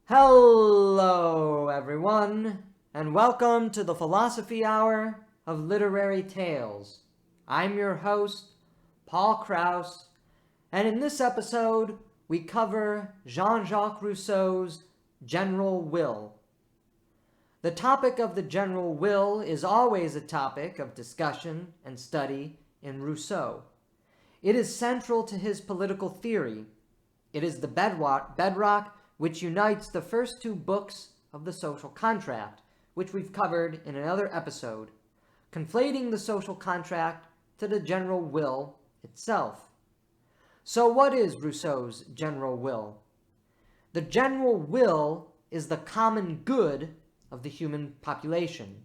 Hello, everyone, and welcome to the Philosophy Hour of Literary Tales. I'm your host, Paul Krause, and in this episode, we cover Jean-Jacques Rousseau's General Will. The topic of the general will is always a topic of discussion and study in Rousseau. It is central to his political theory. It is the bedrock which unites the first two books of the social contract, which we've covered in another episode, conflating the social contract to the general will itself. So what is Rousseau's general will? The general will is the common good of the human population.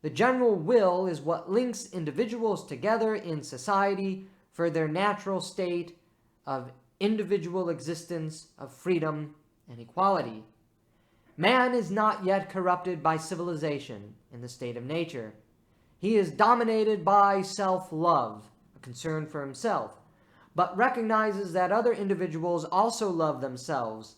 The general will is what links individuals together in society for their natural state of individual existence, of freedom and equality. Man is not yet corrupted by civilization in the state of nature. He is dominated by self-love, a concern for himself, but recognizes that other individuals also love themselves.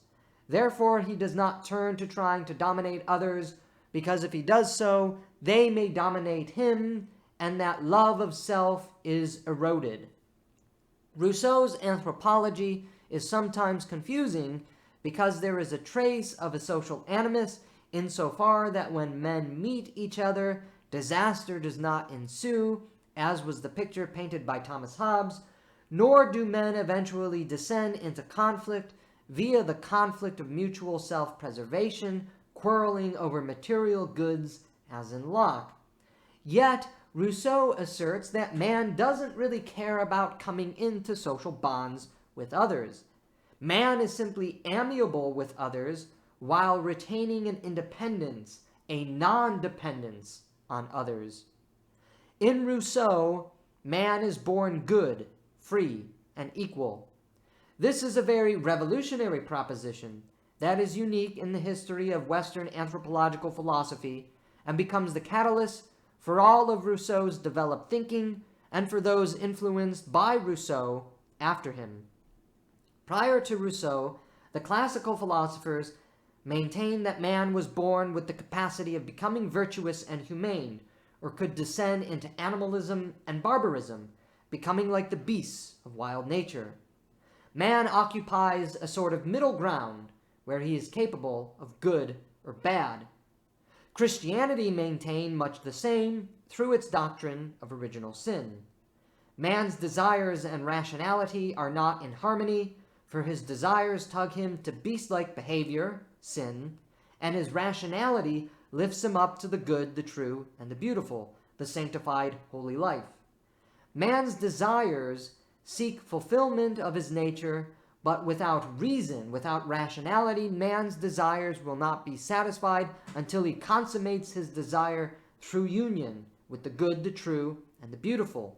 Therefore, he does not turn to trying to dominate others, because if he does so, they may dominate him, and that love of self is eroded. Rousseau's anthropology is sometimes confusing because there is a trace of a social animus insofar that when men meet each other, disaster does not ensue, as was the picture painted by Thomas Hobbes, nor do men eventually descend into conflict via the conflict of mutual self-preservation, quarreling over material goods, as in Locke. Yet, Rousseau asserts that man doesn't really care about coming into social bonds with others. Man is simply amiable with others while retaining an independence, a non-dependence on others. In Rousseau, man is born good, free, and equal. This is a very revolutionary proposition that is unique in the history of Western anthropological philosophy and becomes the catalyst for all of Rousseau's developed thinking and for those influenced by Rousseau after him. Prior to Rousseau, the classical philosophers maintained that man was born with the capacity of becoming virtuous and humane, or could descend into animalism and barbarism, becoming like the beasts of wild nature. Man occupies a sort of middle ground where he is capable of good or bad. Christianity maintained much the same through its doctrine of original sin. Man's desires and rationality are not in harmony, for his desires tug him to beast-like behavior, sin, and his rationality lifts him up to the good, the true, and the beautiful, the sanctified, holy life. Man's desires seek fulfillment of his nature, but without reason, without rationality, man's desires will not be satisfied until he consummates his desire through union with the good, the true, and the beautiful.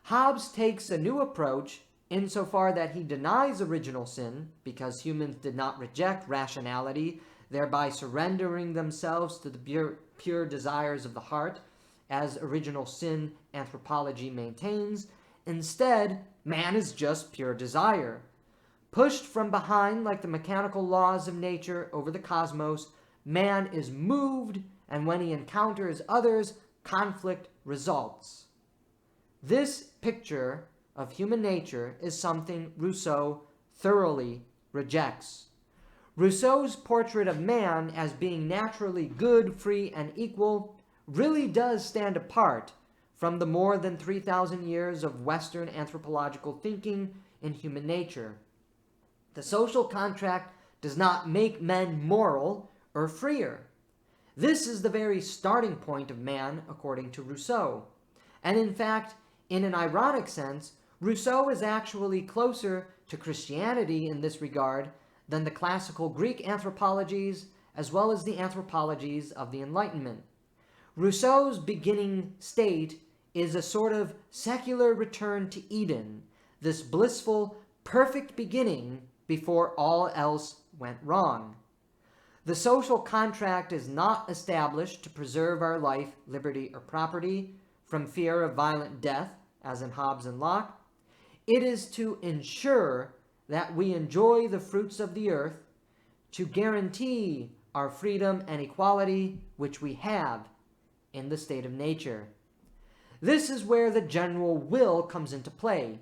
Hobbes takes a new approach insofar that he denies original sin, because humans did not reject rationality, thereby surrendering themselves to the pure desires of the heart, as original sin anthropology maintains. Instead, man is just pure desire. Pushed from behind like the mechanical laws of nature over the cosmos, man is moved, and when he encounters others, conflict results. This picture of human nature is something Rousseau thoroughly rejects. Rousseau's portrait of man as being naturally good, free, and equal really does stand apart from the more than 3,000 years of Western anthropological thinking in human nature. The social contract does not make men moral or freer. This is the very starting point of man, according to Rousseau. And in fact, in an ironic sense, Rousseau is actually closer to Christianity in this regard than the classical Greek anthropologies, as well as the anthropologies of the Enlightenment. Rousseau's beginning state is a sort of secular return to Eden, this blissful, perfect beginning before all else went wrong. The social contract is not established to preserve our life, liberty, or property from fear of violent death, as in Hobbes and Locke. It is to ensure that we enjoy the fruits of the earth, to guarantee our freedom and equality, which we have in the state of nature. This is where the general will comes into play.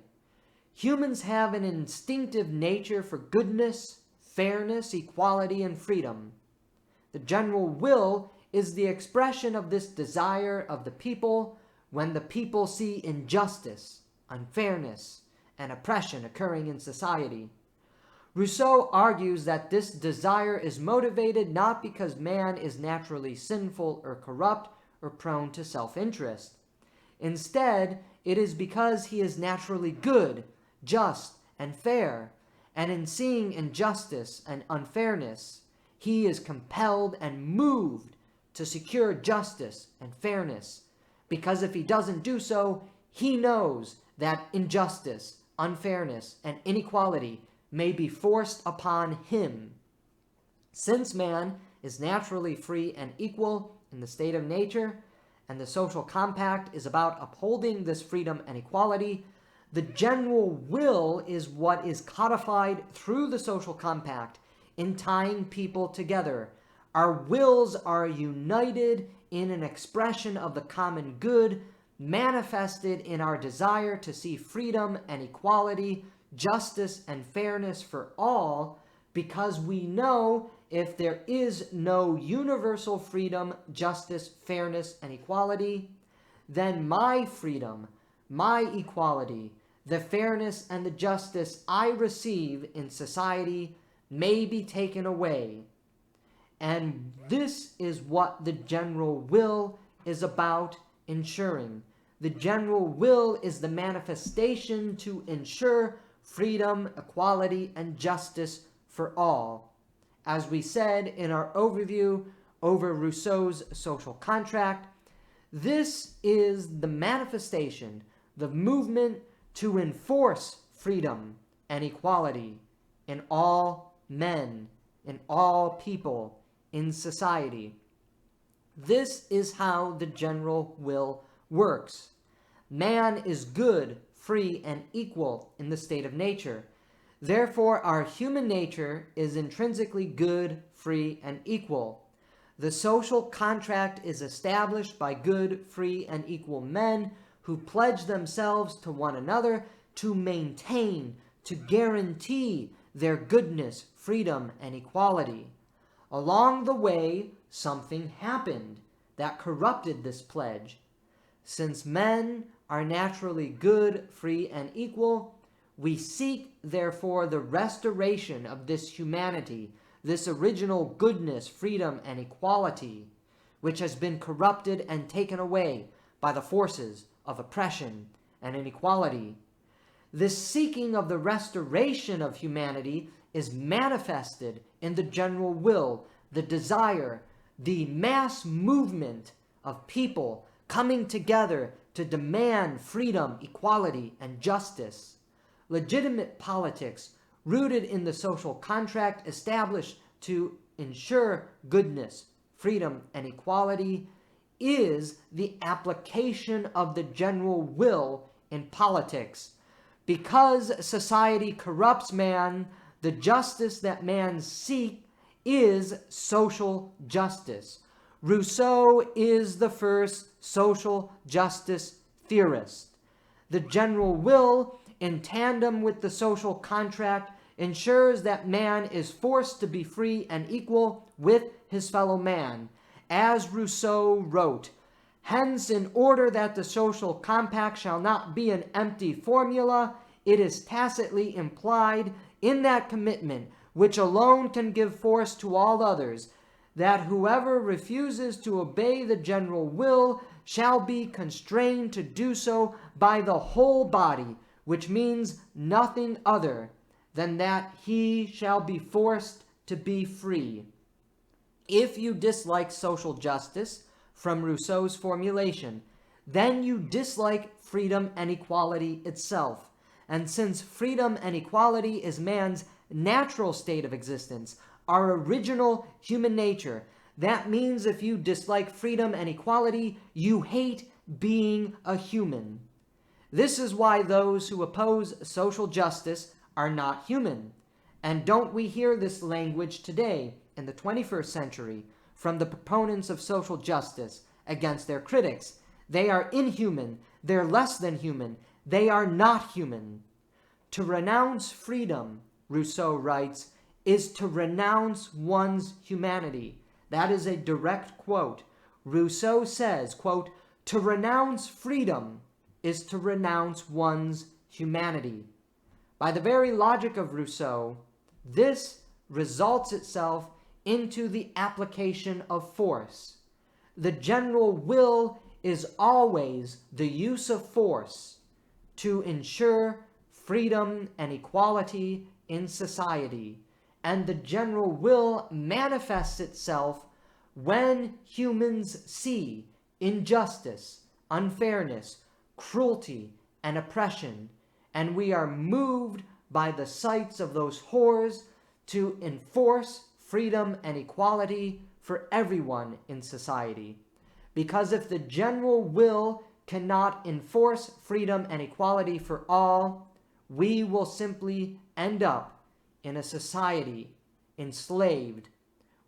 Humans have an instinctive nature for goodness, fairness, equality, and freedom. The general will is the expression of this desire of the people when the people see injustice, unfairness, and oppression occurring in society. Rousseau argues that this desire is motivated not because man is naturally sinful or corrupt or prone to self-interest. Instead, it is because he is naturally good, just, and fair, and in seeing injustice and unfairness, he is compelled and moved to secure justice and fairness, because if he doesn't do so, he knows that injustice, unfairness, and inequality may be forced upon him. Since man is naturally free and equal in the state of nature, and the social compact is about upholding this freedom and equality, the general will is what is codified through the social compact in tying people together. Our wills are united in an expression of the common good, manifested in our desire to see freedom and equality, justice and fairness for all, because we know if there is no universal freedom, justice, fairness, and equality, then my freedom, my equality, the fairness and the justice I receive in society may be taken away. And this is what the general will is about ensuring. The general will is the manifestation to ensure freedom, equality, and justice for all. As we said in our overview over Rousseau's social contract, this is the manifestation, the movement to enforce freedom and equality in all men, in all people, in society. This is how the general will works. Man is good, free, and equal in the state of nature. Therefore, our human nature is intrinsically good, free, and equal. The social contract is established by good, free, and equal men who pledge themselves to one another to maintain, to guarantee their goodness, freedom, and equality. Along the way, something happened that corrupted this pledge. Since men are naturally good, free, and equal, we seek, therefore, the restoration of this humanity, this original goodness, freedom, and equality, which has been corrupted and taken away by the forces of oppression and inequality. This seeking of the restoration of humanity is manifested in the general will, the desire, the mass movement of people coming together to demand freedom, equality, and justice. Legitimate politics, rooted in the social contract established to ensure goodness, freedom, and equality, is the application of the general will in politics. Because society corrupts man, the justice that man seeks is social justice. Rousseau is the first social justice theorist. The general will, in tandem with the social contract, ensures that man is forced to be free and equal with his fellow man. As Rousseau wrote, "Hence, in order that the social compact shall not be an empty formula, it is tacitly implied in that commitment, which alone can give force to all others, that whoever refuses to obey the general will shall be constrained to do so by the whole body, which means nothing other than that he shall be forced to be free." If you dislike social justice from Rousseau's formulation, then you dislike freedom and equality itself. And since freedom and equality is man's natural state of existence, our original human nature, that means if you dislike freedom and equality, you hate being a human. This is why those who oppose social justice are not human, And don't we hear this language today in the 21st century from the proponents of social justice against their critics? They are inhuman, they're less than human, they are not human. To renounce freedom, Rousseau writes, is to renounce one's humanity. That is a direct quote. Rousseau says, quote, to renounce freedom is to renounce one's humanity. By the very logic of Rousseau, this results itself into the application of force. The general will is always the use of force to ensure freedom and equality in society. And the general will manifests itself when humans see injustice, unfairness, cruelty, and oppression, and we are moved by the sights of those horrors to enforce freedom and equality for everyone in society. Because if the general will cannot enforce freedom and equality for all, we will simply end up in a society enslaved,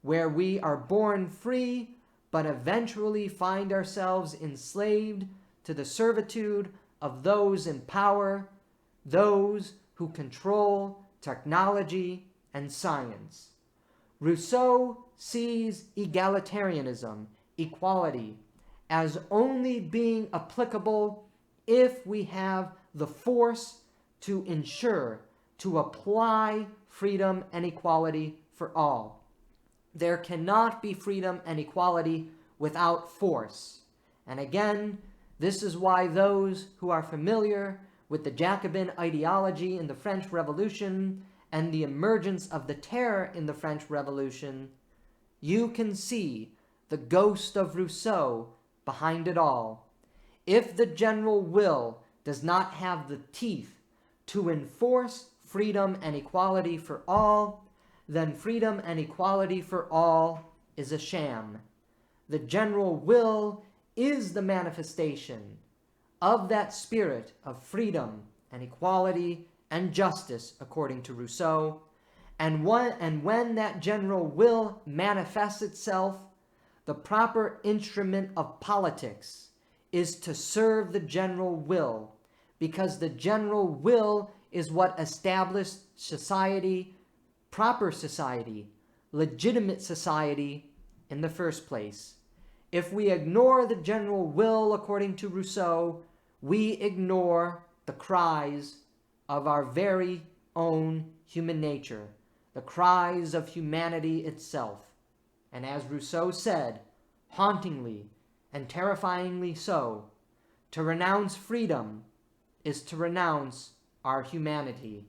where we are born free, but eventually find ourselves enslaved to the servitude of those in power, those who control technology and science. Rousseau sees egalitarianism, equality, as only being applicable if we have the force to ensure, to apply freedom and equality for all. There cannot be freedom and equality without force. And again, this is why those who are familiar with the Jacobin ideology in the French Revolution and the emergence of the terror in the French Revolution, you can see the ghost of Rousseau behind it all. If the general will does not have the teeth to enforce freedom and equality for all, then freedom and equality for all is a sham. The general will is the manifestation of that spirit of freedom and equality and justice, according to Rousseau. And when that general will manifests itself, the proper instrument of politics is to serve the general will, because the general will is what established society, proper society, legitimate society in the first place. If we ignore the general will, according to Rousseau, we ignore the cries of our very own human nature, the cries of humanity itself. And as Rousseau said, hauntingly and terrifyingly so, to renounce freedom is to renounce our humanity.